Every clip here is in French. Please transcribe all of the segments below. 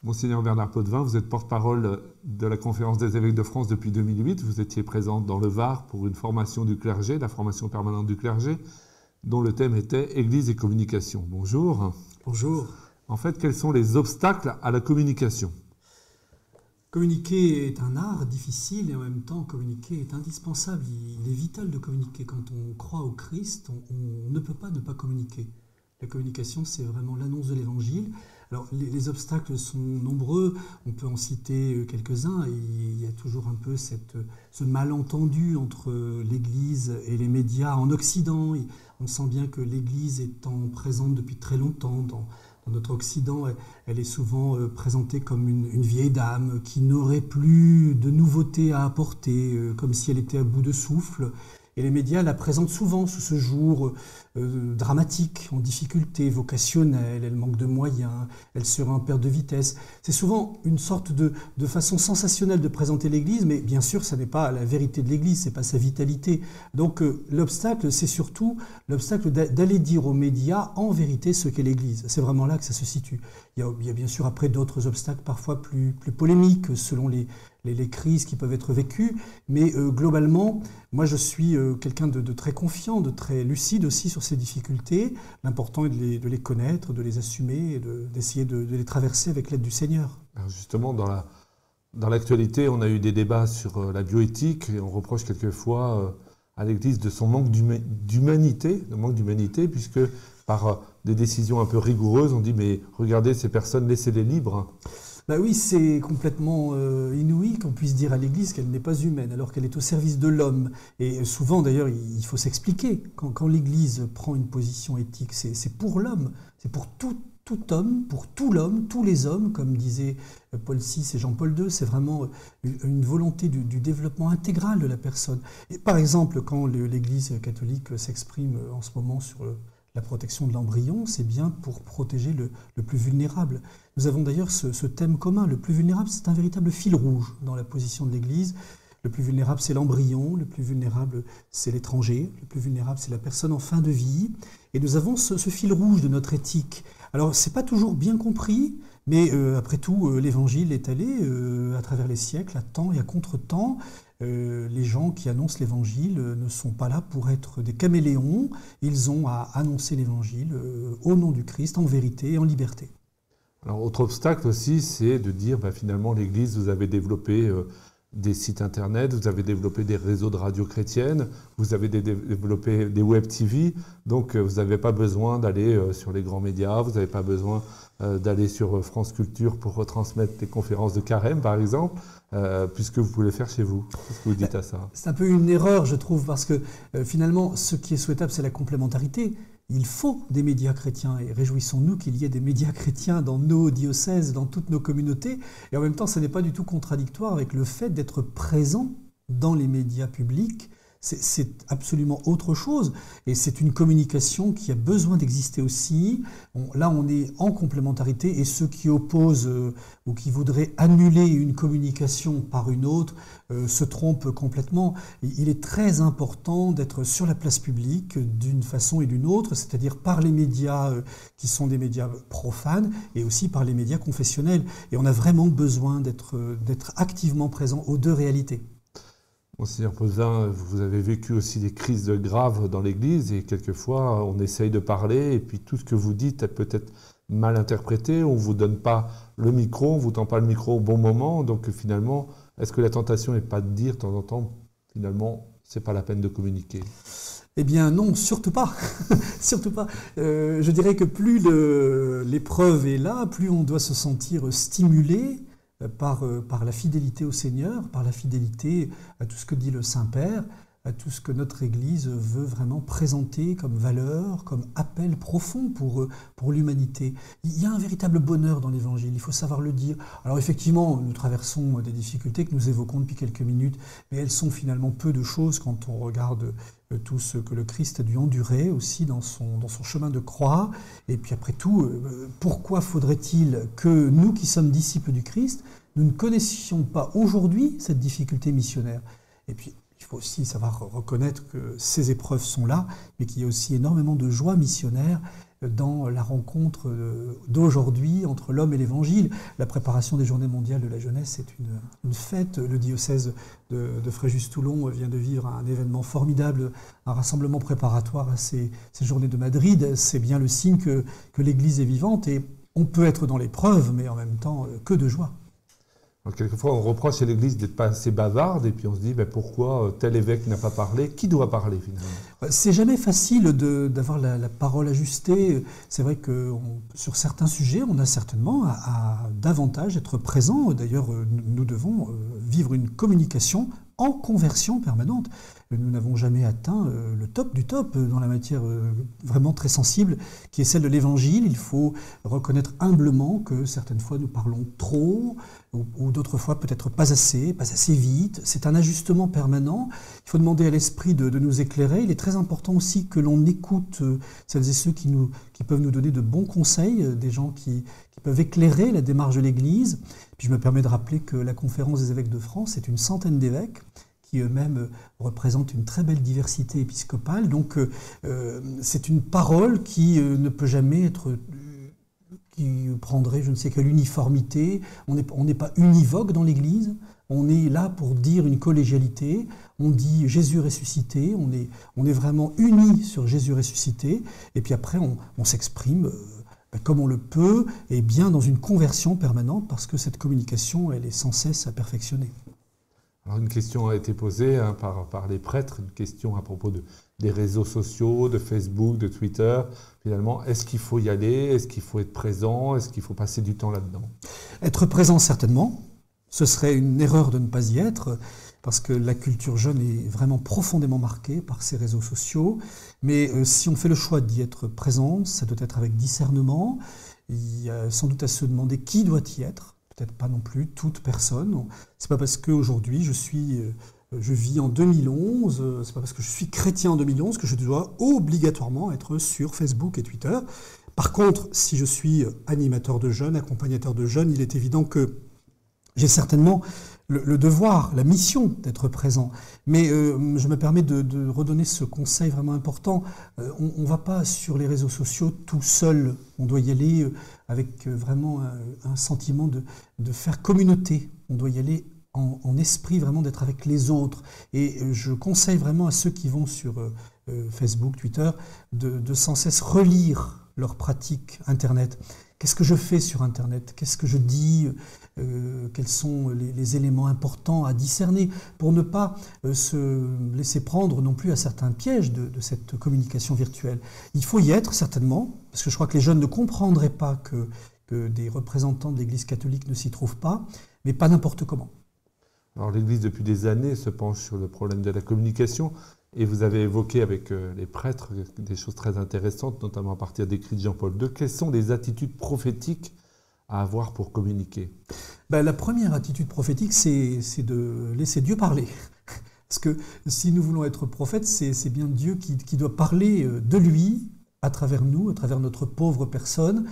Monseigneur Bernard Potvin, vous êtes porte-parole de la Conférence des évêques de France depuis 2008. Vous étiez présent dans le Var pour une formation du clergé, la formation permanente du clergé, dont le thème était Église et communication. Bonjour. Bonjour. En fait, quels sont les obstacles à la communication ? Communiquer est un art difficile et en même temps communiquer est indispensable. Il est vital de communiquer. Quand on croit au Christ, on ne peut pas ne pas communiquer. La communication, c'est vraiment l'annonce de l'Évangile. Alors, les obstacles sont nombreux, on peut en citer quelques-uns, et il y a toujours un peu ce malentendu entre l'Église et les médias en Occident. On sent bien que l'Église étant présente depuis très longtemps dans notre Occident, elle est souvent présentée comme une vieille dame qui n'aurait plus de nouveautés à apporter, comme si elle était à bout de souffle. Et les médias la présentent souvent sous ce jour dramatique, en difficulté, vocationnelle, elle manque de moyens, elle serait en perte de vitesse. C'est souvent une sorte de façon sensationnelle de présenter l'Église, mais bien sûr, ça n'est pas la vérité de l'Église, c'est pas sa vitalité. Donc l'obstacle, c'est surtout l'obstacle d'aller dire aux médias en vérité ce qu'est l'Église. C'est vraiment là que ça se situe. Il y a bien sûr après d'autres obstacles, parfois plus polémiques, selon les crises qui peuvent être vécues, mais globalement, moi je suis quelqu'un de très confiant, de très lucide aussi sur ces difficultés. L'important est de les connaître, de les assumer et d'essayer de les traverser avec l'aide du Seigneur. Alors justement, dans l'actualité, on a eu des débats sur la bioéthique et on reproche quelquefois à l'Église de son manque d'humanité, puisque par des décisions un peu rigoureuses, on dit mais regardez ces personnes, laissez-les libres. Ben oui, c'est complètement inouï qu'on puisse dire à l'Église qu'elle n'est pas humaine, alors qu'elle est au service de l'homme. Et souvent, d'ailleurs, il faut s'expliquer. Quand l'Église prend une position éthique, c'est pour l'homme, c'est pour tout homme, pour tout l'homme, tous les hommes, comme disaient Paul VI et Jean-Paul II. C'est vraiment une volonté du développement intégral de la personne. Et par exemple, quand l'Église catholique s'exprime en ce moment sur la protection de l'embryon, c'est bien pour protéger le plus vulnérable. Nous avons d'ailleurs ce thème commun. Le plus vulnérable, c'est un véritable fil rouge dans la position de l'Église. Le plus vulnérable, c'est l'embryon. Le plus vulnérable, c'est l'étranger. Le plus vulnérable, c'est la personne en fin de vie. Et nous avons ce fil rouge de notre éthique. Alors, ce n'est pas toujours bien compris, mais après tout, l'Évangile est allé à travers les siècles, à temps et à contre-temps. Les gens qui annoncent l'Évangile ne sont pas là pour être des caméléons. Ils ont à annoncer l'Évangile au nom du Christ, en vérité et en liberté. Alors, autre obstacle aussi, c'est de dire, finalement, l'Église, vous avez développé des sites internet, vous avez développé des réseaux de radio chrétiennes, vous avez développé des web TV, donc vous n'avez pas besoin d'aller sur les grands médias, vous n'avez pas besoin d'aller sur France Culture pour retransmettre des conférences de carême, par exemple, puisque vous pouvez le faire chez vous. Qu'est-ce que vous dites à ça ? C'est un peu une erreur, je trouve, parce que finalement, ce qui est souhaitable, c'est la complémentarité. Il faut des médias chrétiens et réjouissons-nous qu'il y ait des médias chrétiens dans nos diocèses, dans toutes nos communautés. Et en même temps, ce n'est pas du tout contradictoire avec le fait d'être présent dans les médias publics. C'est absolument autre chose et c'est une communication qui a besoin d'exister aussi. Là, on est en complémentarité et ceux qui opposent ou qui voudraient annuler une communication par une autre se trompent complètement. Il est très important d'être sur la place publique d'une façon et d'une autre, c'est-à-dire par les médias qui sont des médias profanes et aussi par les médias confessionnels. Et on a vraiment besoin d'être activement présent aux deux réalités. Monseigneur Potvin, vous avez vécu aussi des crises graves dans l'Église et quelquefois on essaye de parler et puis tout ce que vous dites est peut-être mal interprété, on ne vous donne pas le micro, on ne vous tend pas le micro au bon moment, donc finalement, est-ce que la tentation n'est pas de dire de temps en temps, finalement, c'est pas la peine de communiquer ? Eh bien non, surtout pas. Surtout pas. Je dirais que plus l'épreuve est là, plus on doit se sentir stimulé par la fidélité au Seigneur, par la fidélité à tout ce que dit le Saint-Père, à tout ce que notre Église veut vraiment présenter comme valeur, comme appel profond pour l'humanité. Il y a un véritable bonheur dans l'Évangile, il faut savoir le dire. Alors effectivement, nous traversons des difficultés que nous évoquons depuis quelques minutes, mais elles sont finalement peu de choses quand on regarde tout ce que le Christ a dû endurer aussi dans son chemin de croix. Et puis après tout, pourquoi faudrait-il que nous qui sommes disciples du Christ, nous ne connaissions pas aujourd'hui cette difficulté missionnaire ? Et puis, il faut aussi savoir reconnaître que ces épreuves sont là, mais qu'il y a aussi énormément de joie missionnaire. dans la rencontre d'aujourd'hui entre l'homme et l'Évangile. La préparation des Journées mondiales de la jeunesse est une fête. Le diocèse de Fréjus-Toulon vient de vivre un événement formidable, un rassemblement préparatoire à ces Journées de Madrid. C'est bien le signe que l'Église est vivante et on peut être dans l'épreuve, mais en même temps, que de joie. Alors, quelquefois, on reproche à l'Église d'être pas assez bavarde, et puis on se dit pourquoi tel évêque n'a pas parlé. Qui doit parler finalement? C'est jamais facile d'avoir la parole ajustée. C'est vrai que sur certains sujets, on a certainement à davantage être présent. D'ailleurs, nous devons vivre une communication en conversion permanente. Nous n'avons jamais atteint le top du top dans la matière vraiment très sensible, qui est celle de l'Évangile. Il faut reconnaître humblement que certaines fois nous parlons trop, ou d'autres fois peut-être pas assez vite. C'est un ajustement permanent. Il faut demander à l'Esprit de nous éclairer. Il est très important aussi que l'on écoute celles et ceux qui peuvent nous donner de bons conseils, des gens qui peuvent éclairer la démarche de l'Église. Puis je me permets de rappeler que la Conférence des évêques de France est une centaine d'évêques qui eux-mêmes représentent une très belle diversité épiscopale. Donc c'est une parole qui ne peut jamais être... qui prendrait je ne sais quelle uniformité. On n'est pas univoque dans l'Église. On est là pour dire une collégialité. On dit Jésus ressuscité. On est vraiment unis sur Jésus ressuscité. Et puis après, on s'exprime comme on le peut, et bien dans une conversion permanente, parce que cette communication, elle est sans cesse à perfectionner. Alors une question a été posée par les prêtres, une question à propos des réseaux sociaux, de Facebook, de Twitter. Finalement, est-ce qu'il faut y aller? Est-ce qu'il faut être présent? Est-ce qu'il faut passer du temps là-dedans? Être présent, certainement. Ce serait une erreur de ne pas y être, parce que la culture jeune est vraiment profondément marquée par ces réseaux sociaux. Mais si on fait le choix d'y être présent, ça doit être avec discernement. Il y a sans doute à se demander qui doit y être. Peut-être pas non plus toute personne. C'est pas parce qu'aujourd'hui je vis en 2011, c'est pas parce que je suis chrétien en 2011 que je dois obligatoirement être sur Facebook et Twitter. Par contre, si je suis animateur de jeunes, accompagnateur de jeunes, il est évident que j'ai certainement le devoir, la mission d'être présent. Mais je me permets de redonner ce conseil vraiment important. On ne va pas sur les réseaux sociaux tout seul. On doit y aller avec vraiment un sentiment de faire communauté. On doit y aller en esprit vraiment d'être avec les autres. Et je conseille vraiment à ceux qui vont sur Facebook, Twitter, de sans cesse relire leurs pratiques Internet. Qu'est-ce que je fais sur Internet? Qu'est-ce que je dis? Quels sont les éléments importants à discerner pour ne pas se laisser prendre non plus à certains pièges de cette communication virtuelle. Il faut y être certainement, parce que je crois que les jeunes ne comprendraient pas que des représentants de l'Église catholique ne s'y trouvent pas, mais pas n'importe comment. Alors l'Église depuis des années se penche sur le problème de la communication et vous avez évoqué avec les prêtres des choses très intéressantes, notamment à partir d'écrits de Jean-Paul II. Quelles sont les attitudes prophétiques à avoir pour communiquer? La première attitude prophétique, c'est de laisser Dieu parler. Parce que si nous voulons être prophètes, c'est bien Dieu qui doit parler de lui à travers nous, à travers notre pauvre personne.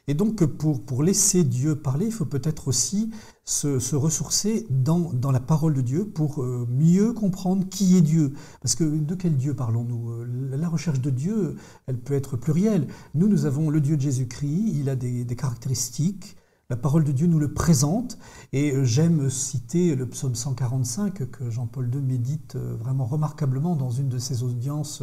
Et donc, pour laisser Dieu parler, il faut peut-être aussi se ressourcer dans la parole de Dieu pour mieux comprendre qui est Dieu. Parce que de quel Dieu parlons-nous? La recherche de Dieu, elle peut être plurielle. Nous avons le Dieu de Jésus-Christ, il a des caractéristiques. La parole de Dieu nous le présente. Et j'aime citer le psaume 145 que Jean-Paul II médite vraiment remarquablement dans une de ses audiences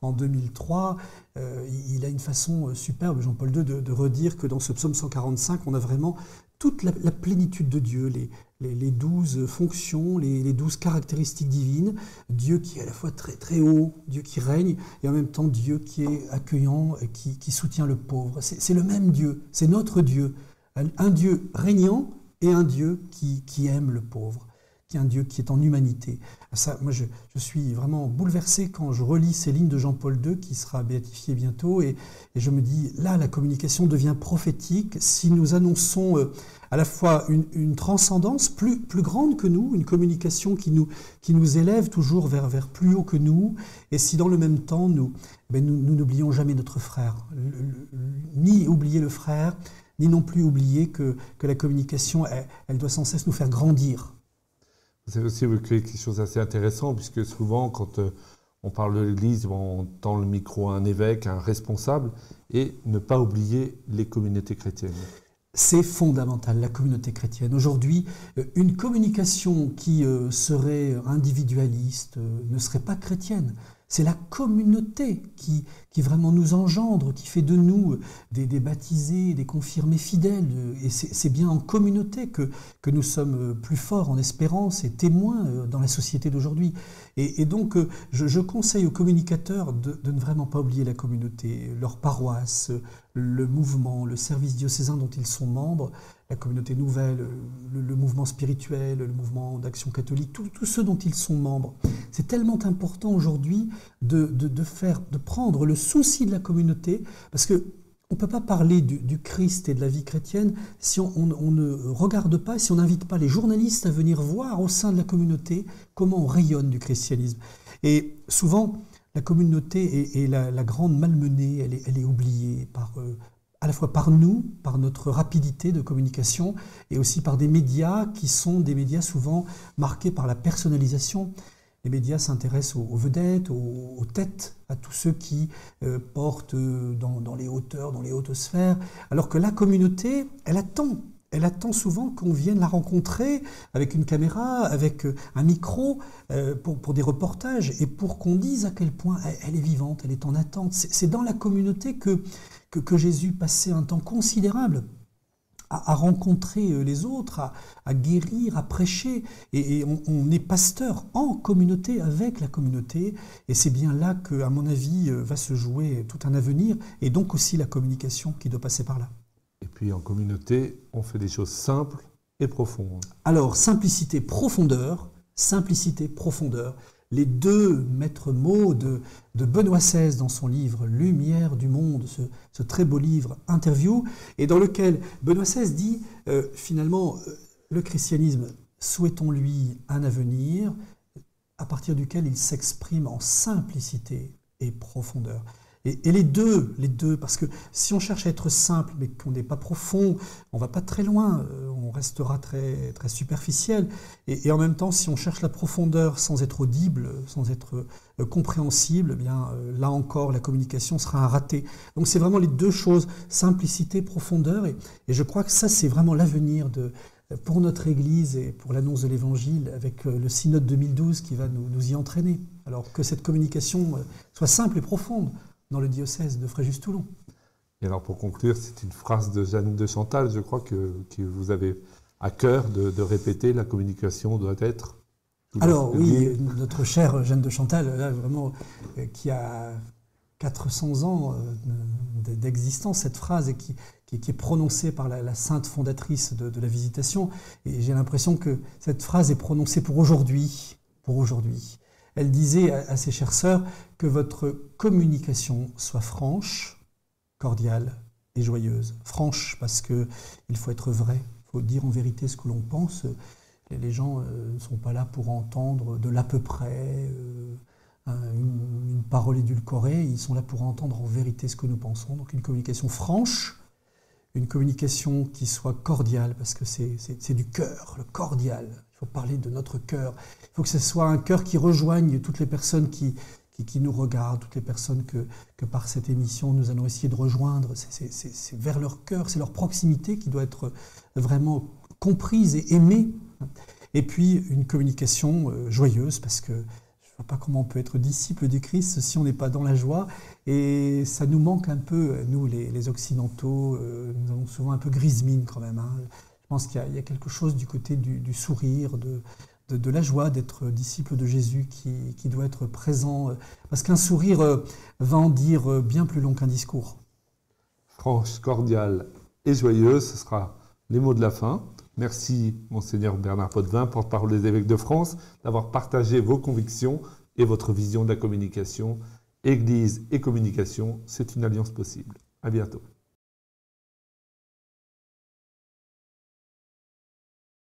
en 2003, il a une façon superbe, Jean-Paul II, de redire que dans ce psaume 145, on a vraiment toute la plénitude de Dieu, les 12 fonctions, les 12 caractéristiques divines, Dieu qui est à la fois très très haut, Dieu qui règne, et en même temps Dieu qui est accueillant, qui soutient le pauvre. C'est le même Dieu, c'est notre Dieu, un Dieu régnant et un Dieu qui aime le pauvre, qui est un Dieu qui est en humanité. Ça, moi, je suis vraiment bouleversé quand je relis ces lignes de Jean-Paul II, qui sera béatifié bientôt, et je me dis, là, la communication devient prophétique si nous annonçons à la fois une transcendance plus grande que nous, une communication qui nous élève toujours vers plus haut que nous, et si dans le même temps, nous n'oublions jamais notre frère, ni oublier le frère, ni non plus oublier que la communication, elle doit sans cesse nous faire grandir. Vous avez aussi évoqué quelque chose d'assez intéressant, puisque souvent, quand on parle de l'Église, on tend le micro à un évêque, à un responsable, et ne pas oublier les communautés chrétiennes. C'est fondamental, la communauté chrétienne. Aujourd'hui, une communication qui serait individualiste ne serait pas chrétienne. C'est la communauté qui vraiment nous engendre, qui fait de nous des baptisés, des confirmés fidèles. Et c'est bien en communauté que nous sommes plus forts en espérance et témoins dans la société d'aujourd'hui. Et donc, je conseille aux communicateurs de ne vraiment pas oublier la communauté, leur paroisse, le mouvement, le service diocésain dont ils sont membres, la communauté nouvelle, le mouvement spirituel, le mouvement d'action catholique, tous ceux dont ils sont membres. C'est tellement important aujourd'hui de prendre le souci de la communauté, parce que on ne peut pas parler du Christ et de la vie chrétienne si on ne regarde pas, si on n'invite pas les journalistes à venir voir au sein de la communauté comment on rayonne du christianisme. Et souvent, la communauté est la grande malmenée, elle est oubliée à la fois par nous, par notre rapidité de communication, et aussi par des médias qui sont des médias souvent marqués par la personnalisation. Les médias s'intéressent aux vedettes, aux têtes, à tous ceux qui portent dans les hauteurs, dans les hautes sphères, alors que la communauté, elle attend souvent qu'on vienne la rencontrer avec une caméra, avec un micro, pour des reportages, et pour qu'on dise à quel point elle est vivante, elle est en attente. C'est dans la communauté que Jésus passait un temps considérable à rencontrer les autres, à guérir, à prêcher. Et on est pasteur en communauté, avec la communauté. Et c'est bien là que, à mon avis, va se jouer tout un avenir, et donc aussi la communication qui doit passer par là. Et puis en communauté, on fait des choses simples et profondes. Alors, simplicité, profondeur. Les deux maîtres mots de Benoît XVI dans son livre « Lumière du monde », ce très beau livre « Interview », et dans lequel Benoît XVI dit finalement le christianisme, souhaitons-lui un avenir à partir duquel il s'exprime en simplicité et profondeur. Et les deux, parce que si on cherche à être simple, mais qu'on n'est pas profond, on ne va pas très loin, on restera très, très superficiel. Et en même temps, si on cherche la profondeur sans être audible, sans être compréhensible, eh bien, là encore, la communication sera un raté. Donc c'est vraiment les deux choses, simplicité, profondeur, et je crois que ça, c'est vraiment l'avenir pour notre Église et pour l'annonce de l'Évangile, avec le synode 2012 qui va nous y entraîner. Alors que cette communication soit simple et profonde dans le diocèse de Fréjus-Toulon. Et alors pour conclure, c'est une phrase de Jeanne de Chantal, je crois que vous avez à cœur de répéter, la communication doit être... Alors oui, notre chère Jeanne de Chantal, là, vraiment, qui a 400 ans d'existence, cette phrase, et qui est prononcée par la sainte fondatrice de la Visitation, et j'ai l'impression que cette phrase est prononcée pour aujourd'hui. Elle disait à ses chères sœurs que votre communication soit franche, cordiale et joyeuse. Franche parce qu'il faut être vrai, il faut dire en vérité ce que l'on pense. Les gens ne sont pas là pour entendre de l'à peu près, une parole édulcorée, ils sont là pour entendre en vérité ce que nous pensons. Donc une communication franche, une communication qui soit cordiale, parce que c'est du cœur, le cordial. Il faut parler de notre cœur. Il faut que ce soit un cœur qui rejoigne toutes les personnes qui nous regardent, toutes les personnes que par cette émission nous allons essayer de rejoindre. C'est vers leur cœur, c'est leur proximité qui doit être vraiment comprise et aimée. Et puis une communication joyeuse, parce que je ne vois pas comment on peut être disciple du Christ si on n'est pas dans la joie. Et ça nous manque un peu, nous les Occidentaux, nous avons souvent un peu grise mine quand même. Je pense qu'il y a quelque chose du côté du sourire, de la joie d'être disciple de Jésus qui doit être présent. Parce qu'un sourire va en dire bien plus long qu'un discours. Franche, cordiale et joyeuse, ce sera les mots de la fin. Merci, Monseigneur Bernard Potvin, porte-parole des évêques de France, d'avoir partagé vos convictions et votre vision de la communication. Église et communication, c'est une alliance possible. À bientôt.